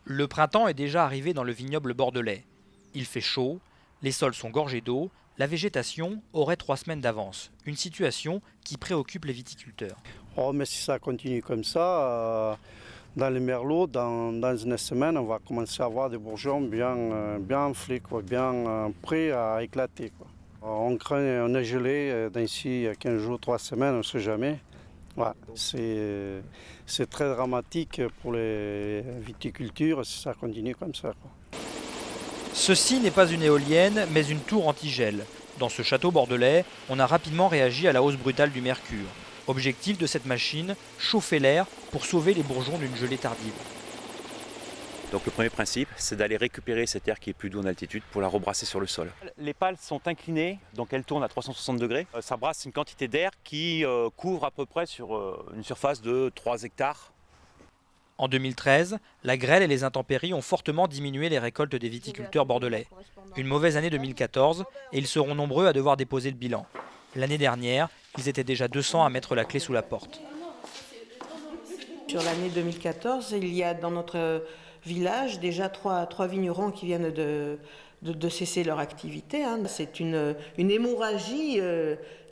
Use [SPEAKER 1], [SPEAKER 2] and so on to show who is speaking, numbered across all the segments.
[SPEAKER 1] Le printemps est déjà arrivé dans le vignoble bordelais. Il fait chaud, les sols sont gorgés d'eau, la végétation aurait 3 semaines d'avance. Une situation qui préoccupe les viticulteurs.
[SPEAKER 2] Oh, mais si ça continue comme ça, dans les merlots, dans une semaine, on va commencer à avoir des bourgeons bien enflés, bien prêts à éclater. On craint un gelé d'ici 15 jours, 3 semaines, on ne sait jamais. Ouais, c'est très dramatique pour les viticultures si ça continue comme ça.
[SPEAKER 1] Ceci n'est pas une éolienne, mais une tour anti-gel. Dans ce château bordelais, on a rapidement réagi à la hausse brutale du mercure. Objectif de cette machine, chauffer l'air pour sauver les bourgeons d'une gelée tardive.
[SPEAKER 3] Donc le premier principe, c'est d'aller récupérer cet air qui est plus doux en altitude pour la rebrasser sur le sol. Les pales sont inclinées, donc elles tournent à 360 degrés. Ça brasse une quantité d'air qui couvre à peu près sur une surface de 3 hectares.
[SPEAKER 1] En 2013, la grêle et les intempéries ont fortement diminué les récoltes des viticulteurs bordelais. Une mauvaise année 2014 et ils seront nombreux à devoir déposer le bilan. L'année dernière, ils étaient déjà 200 à mettre la clé sous la porte.
[SPEAKER 4] Sur l'année 2014, il y a dans notre village déjà trois vignerons qui viennent de cesser leur activité. C'est une hémorragie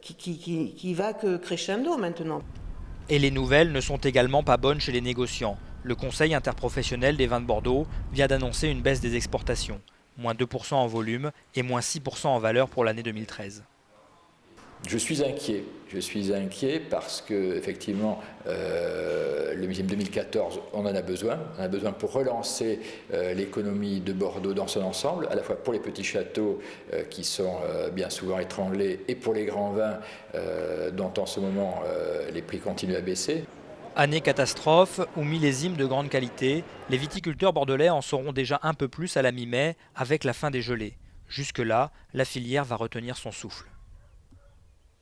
[SPEAKER 4] qui va que crescendo maintenant.
[SPEAKER 1] Et les nouvelles ne sont également pas bonnes chez les négociants. Le Conseil interprofessionnel des vins de Bordeaux vient d'annoncer une baisse des exportations, moins 2% en volume et moins 6% en valeur pour l'année 2013.
[SPEAKER 5] Je suis inquiet parce que effectivement le millésime 2014, on en a besoin. On a besoin pour relancer l'économie de Bordeaux dans son ensemble, à la fois pour les petits châteaux qui sont bien souvent étranglés et pour les grands vins dont en ce moment les prix continuent à baisser.
[SPEAKER 1] Année catastrophe ou millésime de grande qualité, les viticulteurs bordelais en sauront déjà un peu plus à la mi-mai avec la fin des gelées. Jusque-là, la filière va retenir son souffle.